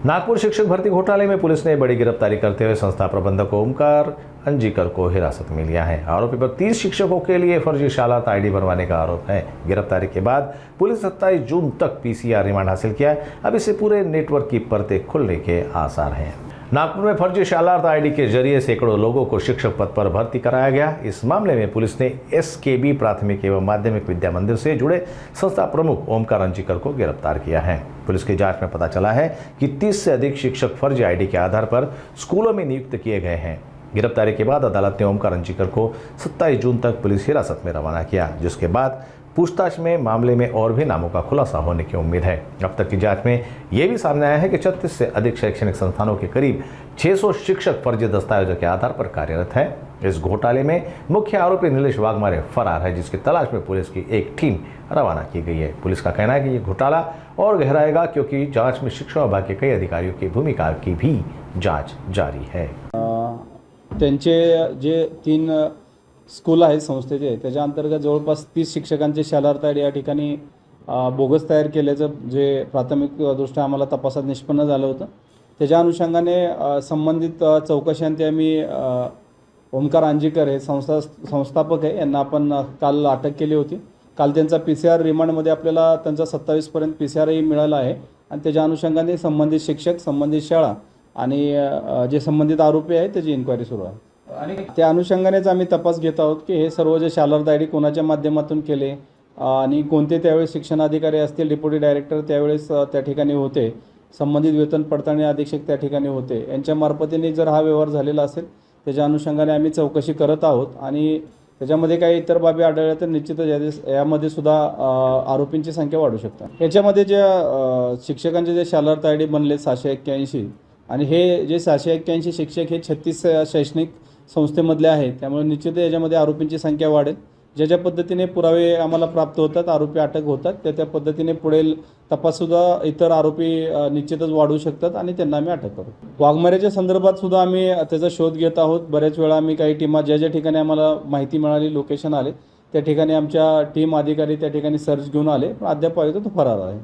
नागपुर शिक्षक भर्ती घोटाले में पुलिस ने बड़ी गिरफ्तारी करते हुए संस्था प्रबंधक ओमकार अंजीकर को हिरासत में लिया है। आरोपी पर 30 शिक्षकों के लिए फर्जी शालात आईडी बनवाने का आरोप है। गिरफ्तारी के बाद पुलिस 27 जून तक पीसीआर रिमांड हासिल किया है। अब इससे पूरे नेटवर्क की परतें खुलने के आसार हैं। नागपुर में फर्जी शालार्थ आईडी के जरिए सैकड़ों लोगों को शिक्षक पद पर भर्ती कराया गया। इस मामले में पुलिस ने एसकेबी प्राथमिक एवं माध्यमिक विद्या मंदिर से जुड़े संस्था प्रमुख ओमकार अंजीकर को गिरफ्तार किया है। पुलिस की जांच में पता चला है कि 30 से अधिक शिक्षक फर्जी आईडी के आधार पर स्कूलों में नियुक्त किए गए हैं। गिरफ्तारी के बाद अदालत ने ओमकार अंजीकर को 27 जून तक पुलिस हिरासत में रवाना किया, जिसके बाद पूछताछ में मामले में और भी नामों का खुलासा होने की उम्मीद है। अब तक की जांच में यह भी सामने आया है कि 36 से अधिक शैक्षणिक संस्थानों के करीब 600 शिक्षक फर्जी दस्तावेजों के आधार पर कार्यरत है। इस घोटाले में मुख्य आरोपी नीलेश वाघमारे फरार है, जिसकी तलाश में पुलिस की एक टीम रवाना की गई है। पुलिस का कहना है कि यह घोटाला और गहराएगा, क्योंकि जांच में शिक्षा विभाग के कई अधिकारियों की भूमिका की भी जांच जारी है। त्यांचे जे 3 स्कूल आहेत संस्थेचे, त्याच्या अंतर्गत जवळपास 30 शिक्षकांचे शालार्थ आयडी या ठिकाणी बोगस तयार केल्याचं जे प्राथमिकदृष्ट्या आम्हाला तपासात निष्पन्न झालं होतं। त्याच्या अनुषंगाने संबंधित चौकशांती आम्ही ओमकार अंजीकर हे संस्थापक आहे यांना आपण काल अटक केली होती। काल त्यांचा पीसीआर रिमांडमध्ये आपल्याला त्यांचा 27 पर्यंत पीसीआरही मिळाला आहे आणि त्याच्या अनुषंगाने संबंधित शिक्षक, संबंधित शाळा आणि जे संबंधित आरोपी आहेत त्याची इन्क्वायरी सुरू आहे आणि त्या अनुषंगानेच आम्ही तपास घेत आहोत की हे सर्व जे शालार्थ आयडी कोणाच्या माध्यमातून केले आणि कोणते त्यावेळेस शिक्षणाधिकारी असतील, डेप्युटी डायरेक्टर त्यावेळेस त्या ठिकाणी होते, संबंधित वेतन पडताळणी अधीक्षक त्या ठिकाणी होते, यांच्या मार्फतीने जर हा व्यवहार झालेला असेल त्याच्या अनुषंगाने आम्ही चौकशी करत आहोत आणि त्याच्यामध्ये काही इतर बाबी आढळल्या तर निश्चितच यामध्ये सुद्धा आरोपींची संख्या वाढू शकते। याच्यामध्ये ज्या शिक्षकांचे जे शालार्थ आयडी बनले 681 आणि हे जे 681 शिक्षक हे 36 शैक्षणिक संस्थेमधले आहेत, त्यामुळे निश्चित याच्यामध्ये आरोपींची संख्या वाढेल। ज्या पद्धतीने पुरावे आम्हाला प्राप्त होतात, आरोपी अटक होतात, त्या पद्धतीने पुढील तपाससुद्धा इतर आरोपी निश्चितच वाढू शकतात आणि त्यांना आम्ही अटक करू। वाघमारेच्या संदर्भात सुद्धा आम्ही त्याचा शोध घेत आहोत। बऱ्याच वेळा आम्ही काही टीमा ज्या ठिकाणी आम्हाला माहिती मिळाली, लोकेशन आले, त्या ठिकाणी आमच्या टीम अधिकारी त्या ठिकाणी सर्च घेऊन आले, पण अद्याप तो फरार आहे।